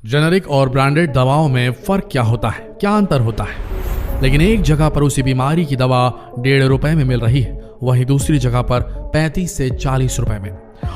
Generic और branded दवाओं में फर्क क्या होता है, क्या अंतर होता है? लेकिन एक जगह पर उसी बीमारी की दवा 1.5 रुपए में मिल रही है, वहीं दूसरी जगह पर 35 से 40 रुपए में।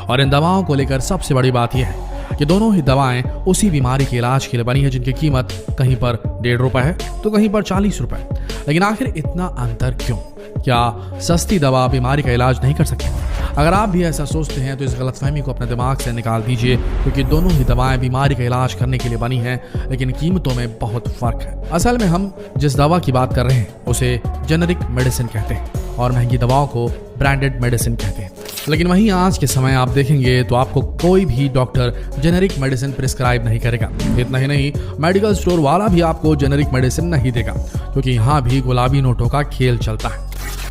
और इन दवाओं को लेकर सबसे बड़ी बात यह है कि दोनों ही दवाएं उसी बीमारी के इलाज के लिए बनी है, जिनकी कीमत कहीं पर 1.5 रुपए है तो कहीं पर 40 रुपए। लेकिन आखिर इतना अंतर क्यों? क्या सस्ती दवा बीमारी का इलाज नहीं कर सकती? अगर आप भी ऐसा सोचते हैं तो इस गलतफहमी को अपने दिमाग से निकाल दीजिए, क्योंकि दोनों ही दवाएं बीमारी का इलाज करने के लिए बनी हैं, लेकिन कीमतों में बहुत फर्क है। असल में हम जिस दवा की बात कर रहे हैं उसे जेनेरिक मेडिसिन कहते हैं और महंगी दवाओं को ब्रांडेड मेडिसिन कहते हैं। लेकिन वहीं आज के समय आप देखेंगे तो आपको कोई भी डॉक्टर जेनेरिक मेडिसिन प्रिस्क्राइब नहीं करेगा। इतना ही नहीं, मेडिकल स्टोर वाला भी आपको जेनेरिक मेडिसिन नहीं देगा, क्योंकि यहाँ भी गुलाबी नोटों का खेल चलता है।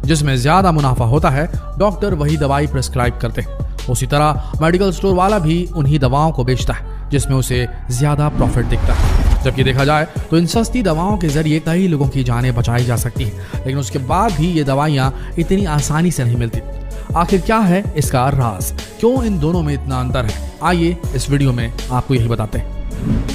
जिसमें ज्यादा मुनाफा होता है, डॉक्टर वही दवाई प्रिस्क्राइब करते हैं। उसी तरह मेडिकल स्टोर वाला भी उन्हीं दवाओं को बेचता है जिसमें उसे ज्यादा प्रॉफिट दिखता है। जबकि देखा जाए तो इन सस्ती दवाओं के जरिए कई लोगों की जानें बचाई जा सकती है, लेकिन उसके बाद भी ये दवाइयाँ इतनी आसानी से नहीं मिलती। आखिर क्या है इसका राज? क्यों इन दोनों में इतना अंतर है? आइए इस वीडियो में आपको यही बताते हैं।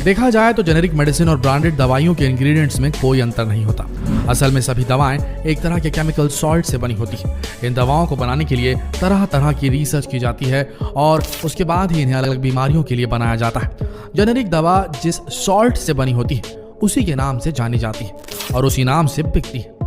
देखा जाए तो जेनेरिक मेडिसिन और ब्रांडेड दवाइयों के इंग्रेडिएंट्स में कोई अंतर नहीं होता। असल में सभी दवाएं एक तरह के केमिकल सॉल्ट से बनी होती है। इन दवाओं को बनाने के लिए तरह तरह की रिसर्च की जाती है और उसके बाद ही इन्हें अलग अलग बीमारियों के लिए बनाया जाता है। जेनेरिक दवा जिस सॉल्ट से बनी होती है उसी के नाम से जानी जाती है और उसी नाम से बिकती है।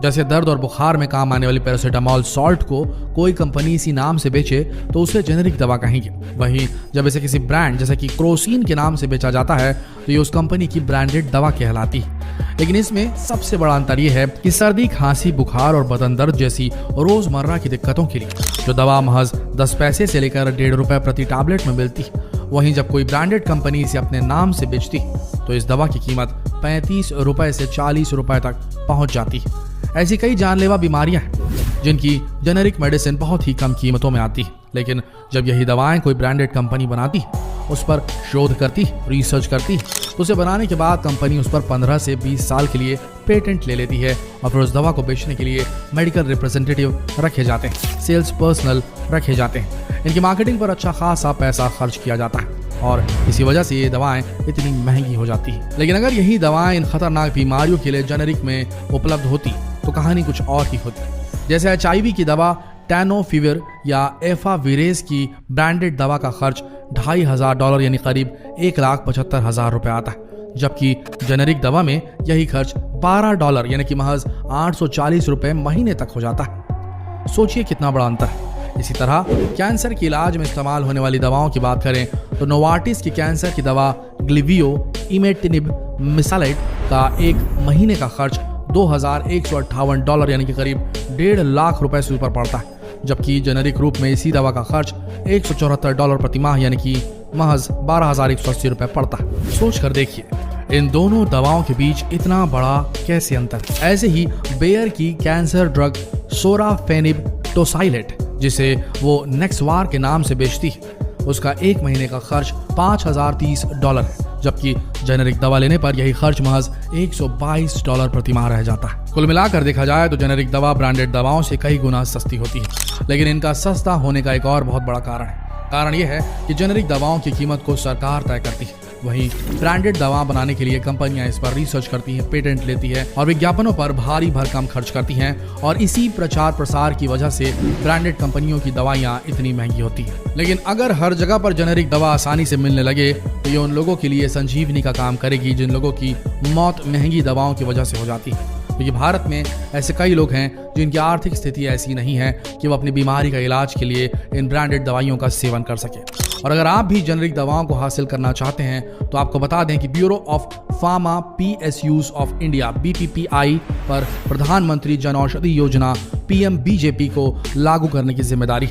जैसे दर्द और बुखार में काम आने वाली पैरासीटामोल सॉल्ट को कोई कंपनी इसी नाम से बेचे तो उसे जेनेरिक दवा कहेंगे। वहीं जब इसे किसी ब्रांड जैसे कि क्रोसिन के नाम से बेचा जाता है तो ये उस कंपनी की ब्रांडेड दवा कहलाती है। लेकिन इसमें सबसे बड़ा अंतर यह है कि सर्दी, खांसी, बुखार और बदन दर्द जैसी रोजमर्रा की दिक्कतों के लिए जो दवा महज 10 पैसे से लेकर 1.5 रुपए प्रति टैबलेट में मिलती है, वहीं जब कोई ब्रांडेड कंपनी इसे अपने नाम से बेचती तो इस दवा की कीमत 35 रुपए से 40 रुपए तक पहुंच जाती है। ऐसी कई जानलेवा बीमारियां हैं जिनकी जेनेरिक मेडिसिन बहुत ही कम कीमतों में आती है, लेकिन जब यही दवाएं कोई ब्रांडेड कंपनी बनाती है, उस पर शोध करती, रिसर्च करती, तो उसे बनाने के बाद कंपनी उस पर 15 से 20 साल के लिए पेटेंट ले लेती है और फिर उस दवा को बेचने के लिए मेडिकल रिप्रेजेंटेटिव रखे जाते हैं, सेल्स पर्सनल रखे जाते हैं। इनकी मार्केटिंग पर अच्छा खासा पैसा खर्च किया जाता है और इसी वजह से ये दवाएं इतनी महंगी हो जाती है। लेकिन अगर यही दवाएं इन खतरनाक बीमारियों के लिए जेनेरिक में उपलब्ध होती तो कहानी कुछ और ही होती। जैसे HIV की दवा टैनोफिविर या एफाविरेज की ब्रांडेड दवा का खर्च $2,500 यानी करीब $1,75,000 रुपए आता है, जबकि जेनेरिक दवा में यही खर्च $12 यानी कि महज $840 रुपए महीने तक हो जाता है। सोचिए कितना बड़ा अंतर है। इसी तरह कैंसर के इलाज में इस्तेमाल होने वाली दवाओं की बात करें तो नोवार्टिस की कैंसर की दवा ग्लिवियो इमेटिनिब मिसालाइट का एक महीने का खर्च $2,158 यानी कि करीब $1.5 लाख रुपए से ऊपर पड़ता है, जबकि जेनेरिक रूप में इसी दवा का खर्च $174 प्रति माह यानी कि महज $12,180 रुपए पड़ता है। सोच कर देखिए इन दोनों दवाओं के बीच इतना बड़ा कैसे अंतर है। ऐसे ही बेयर की कैंसर ड्रग सोराफेनिब टोसाइलेट, जिसे वो नेक्सवार के नाम से बेचती है, उसका एक महीने का खर्च $5,030 है, जबकि जेनेरिक दवा लेने पर यही खर्च महज $122 प्रति माह रह जाता है। कुल मिलाकर देखा जाए तो जेनेरिक दवा ब्रांडेड दवाओं से कई गुना सस्ती होती है, लेकिन इनका सस्ता होने का एक और बहुत बड़ा कारण यह है कि जेनेरिक दवाओं की कीमत को सरकार तय करती है, वहीं ब्रांडेड दवा बनाने के लिए कंपनियां इस पर रिसर्च करती हैं, पेटेंट लेती है और विज्ञापनों पर भारी भरकम खर्च करती हैं, और इसी प्रचार प्रसार की वजह से ब्रांडेड कंपनियों की दवाइयां इतनी महंगी होती हैं। लेकिन अगर हर जगह पर जेनेरिक दवा आसानी से मिलने लगे तो ये उन लोगों के लिए संजीवनी का काम करेगी जिन लोगों की मौत महंगी दवाओं की वजह से हो जाती है। क्योंकि भारत में ऐसे कई लोग हैं जिनकी आर्थिक स्थिति ऐसी नहीं है कि वो अपनी बीमारी का इलाज के लिए इन ब्रांडेड दवाइयों का सेवन कर सके। और अगर आप भी जेनेरिक दवाओं को हासिल करना चाहते हैं तो आपको बता दें कि bureau of pharma PSUs of India BPPI पर प्रधानमंत्री जन औषधि योजना PMBJP को लागू करने की जिम्मेदारी।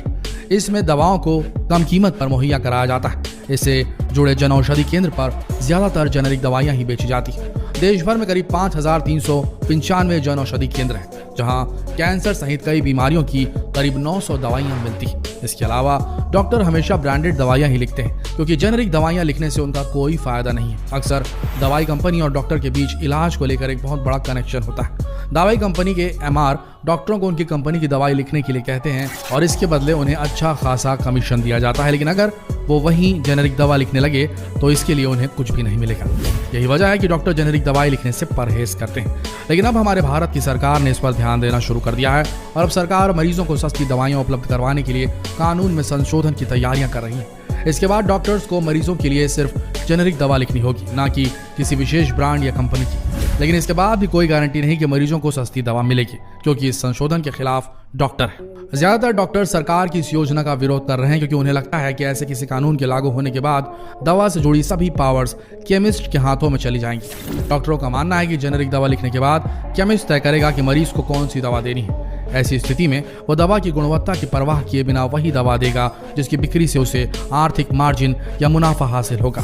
इसमें दवाओं को कम कीमत पर मुहैया कराया जाता है। इससे जुड़े जन औषधि केंद्र पर ज्यादातर जेनेरिक दवाइयां ही बेची जाती हैं। देश भर में करीब 5,395 जन औषधि केंद्र हैं, जहां कैंसर सहित कई बीमारियों की करीब 900 दवाइयां मिलती हैं। इसके अलावा डॉक्टर हमेशा ब्रांडेड दवाइयां ही लिखते हैं, क्योंकि जेनेरिक दवाइयां लिखने से उनका कोई फायदा नहीं है। अक्सर दवाई कंपनी और डॉक्टर के बीच इलाज को लेकर एक बहुत बड़ा कनेक्शन होता है। दवाई कंपनी के MR डॉक्टरों को उनकी कंपनी की दवाई लिखने के लिए कहते हैं और इसके बदले उन्हें अच्छा खासा कमीशन दिया जाता है। लेकिन अगर वो वही जेनेरिक दवा लिखने लगे तो इसके लिए उन्हें कुछ भी नहीं मिलेगा। यही वजह है कि डॉक्टर जेनेरिक दवाई लिखने से परहेज करते हैं। लेकिन अब हमारे भारत की सरकार ने इस पर ध्यान देना शुरू कर दिया है और अब सरकार मरीजों को सस्ती दवाइयां उपलब्ध करवाने के लिए कानून में संशोधन की तैयारियां कर रही है। इसके बाद डॉक्टर्स को मरीजों के लिए सिर्फ जेनेरिक दवा लिखनी होगी, ना कि किसी विशेष ब्रांड या कंपनी की। लेकिन इसके बाद भी कोई गारंटी नहीं कि मरीजों को सस्ती दवा मिलेगी, क्योंकि इस संशोधन के खिलाफ डॉक्टर है। ज्यादातर डॉक्टर सरकार की इस योजना का विरोध कर रहे हैं, क्योंकि उन्हें लगता है कि ऐसे किसी कानून के लागू होने के बाद दवा से जुड़ी सभी पावर्स केमिस्ट के हाथों में चली जाएंगी। डॉक्टरों का मानना है कि जेनेरिक दवा लिखने के बाद केमिस्ट तय करेगा कि मरीज को कौन सी दवा देनी है। ऐसी स्थिति में वो दवा की गुणवत्ता की परवाह किए बिना वही दवा देगा जिसकी बिक्री से उसे आर्थिक मार्जिन या मुनाफा हासिल होगा।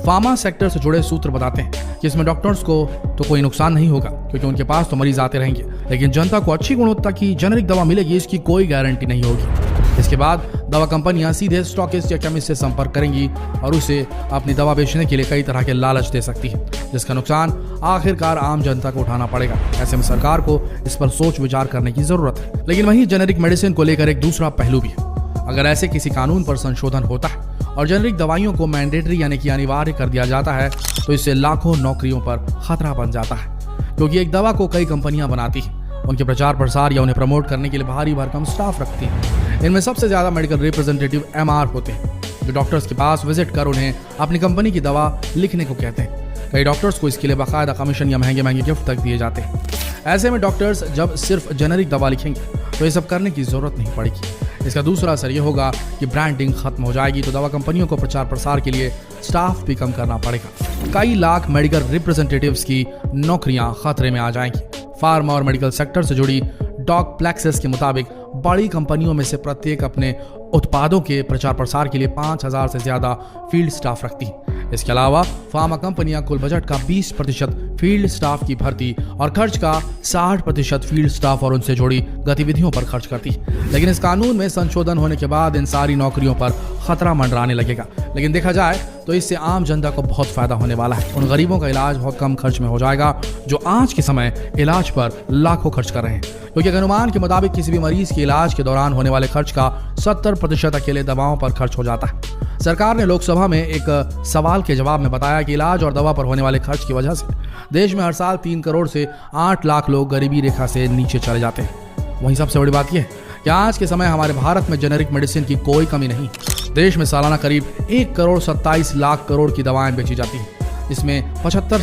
फार्मा सेक्टर से जुड़े सूत्र बताते हैं कि इसमें डॉक्टर्स को तो कोई नुकसान नहीं होगा, क्योंकि उनके पास तो मरीज आते रहेंगे, लेकिन जनता को अच्छी गुणवत्ता की जेनेरिक दवा मिलेगी इसकी कोई गारंटी नहीं होगी। इसके बाद दवा कंपनियां सीधे स्टॉकिस्ट या केमिस्ट से संपर्क करेंगी और उसे अपनी दवा बेचने के लिए कई तरह के लालच दे सकती है, जिसका नुकसान आखिरकार आम जनता को उठाना पड़ेगा। ऐसे में सरकार को इस पर सोच विचार करने की जरूरत है। लेकिन वहीं जेनेरिक मेडिसिन को लेकर एक दूसरा पहलू भी है। अगर ऐसे किसी कानून पर संशोधन होता है और जेनेरिक दवाइयों को मैंडेटरी यानी कि अनिवार्य कर दिया जाता है तो इससे लाखों नौकरियों पर खतरा बन जाता है, क्योंकि एक दवा को कई कंपनियां बनाती हैं, उनके प्रचार प्रसार या उन्हें प्रमोट करने के लिए भारी भरकम स्टाफ रखती हैं। इनमें सबसे ज्यादा मेडिकल रिप्रेजेंटेटिव MR होते हैं, जो डॉक्टर्स के पास विजिट कर उन्हें अपनी कंपनी की दवा लिखने को कहते हैं। कई डॉक्टर्स को इसके लिए बाकायदा कमीशन या महंगे महंगे गिफ्ट तक दिए जाते हैं। ऐसे में डॉक्टर्स जब सिर्फ जेनेरिक दवा लिखेंगे तो ये सब करने की जरूरत नहीं पड़ेगी। इसका दूसरा असर ये होगा कि ब्रांडिंग खत्म हो जाएगी, तो दवा कंपनियों को प्रचार प्रसार के लिए स्टाफ भी कम करना पड़ेगा। कई लाख मेडिकल रिप्रेजेंटेटिव्स की नौकरियां खतरे में आ जाएंगी। फार्मा और मेडिकल सेक्टर से जुड़ी डॉक प्लेक्सेस के मुताबिक बड़ी कंपनियों में से प्रत्येक अपने उत्पादों के प्रचार प्रसार के लिए 5000 से ज्यादा फील्ड स्टाफ रखती है। इसके अलावा फार्मा कंपनियां कुल बजट का 20% फील्ड स्टाफ की भर्ती और खर्च का 60% फील्ड स्टाफ और उनसे जुड़ी गतिविधियों पर खर्च करती है। लेकिन इस कानून में संशोधन होने के बाद इन सारी नौकरियों पर खतरा मंडराने लगेगा। लेकिन देखा जाए तो इससे आम जनता को बहुत फायदा होने वाला है। उन गरीबों का इलाज बहुत कम खर्च में हो जाएगा जो आज के समय इलाज पर लाखों खर्च कर रहे हैं, क्योंकि अनुमान के मुताबिक किसी भी मरीज के इलाज के दौरान होने वाले खर्च का 70% अकेले दवाओं पर खर्च हो जाता है। सरकार ने लोकसभा में एक सवाल के जवाब में बताया कि इलाज और दवा पर होने वाले खर्च की वजह से देश में हर साल 3 करोड़ से 8 लाख लोग गरीबी रेखा से नीचे चले जाते हैं। वहीं सबसे बड़ी बात यह है कि आज के समय हमारे भारत में जेनेरिक मेडिसिन की कोई कमी नहीं। देश में सालाना करीब 1 करोड़ 27 लाख करोड़ की दवाएं बेची जाती हैं। इसमें 75%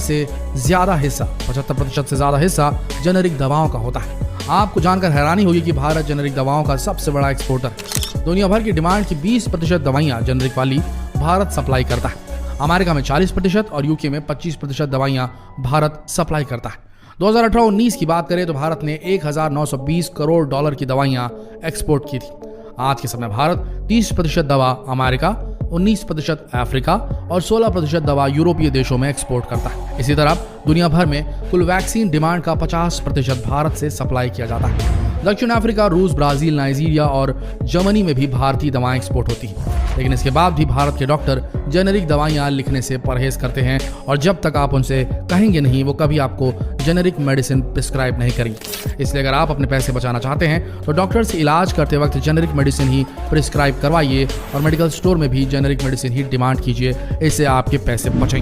से ज्यादा हिस्सा जेनेरिक दवाओं का होता है। आपको जानकर हैरानी होगी कि भारत जेनेरिक दवाओं का सबसे बड़ा एक्सपोर्टर है। दुनिया भर की डिमांड की 20% दवाइयां जेनेरिक वाली भारत सप्लाई करता है। अमेरिका में 40% और यूके में 25% दवाइयां भारत सप्लाई करता है। 2018-19 की बात करें तो भारत ने 1920 करोड़ डॉलर की दवाइयां एक्सपोर्ट की थी। आज के समय भारत 30% दवा अमेरिका, 19% अफ्रीका और 16% दवा यूरोपीय देशों में एक्सपोर्ट करता है। इसी तरह दुनिया भर में कुल वैक्सीन डिमांड का 50% भारत से सप्लाई किया जाता है। दक्षिण अफ्रीका, रूस, ब्राजील, नाइजीरिया और जर्मनी में भी भारतीय दवाएं एक्सपोर्ट होती हैं। लेकिन इसके बाद भी भारत के डॉक्टर जेनेरिक दवाइयां लिखने से परहेज करते हैं और जब तक आप उनसे कहेंगे नहीं वो कभी आपको जेनेरिक मेडिसिन प्रिस्क्राइब नहीं करेंगे। इसलिए अगर आप अपने पैसे बचाना चाहते हैं तो डॉक्टर से इलाज करते वक्त जेनेरिक मेडिसिन ही प्रिस्क्राइब करवाइए और मेडिकल स्टोर में भी जेनेरिक मेडिसिन ही डिमांड कीजिए। इससे आपके पैसे बचेंगे।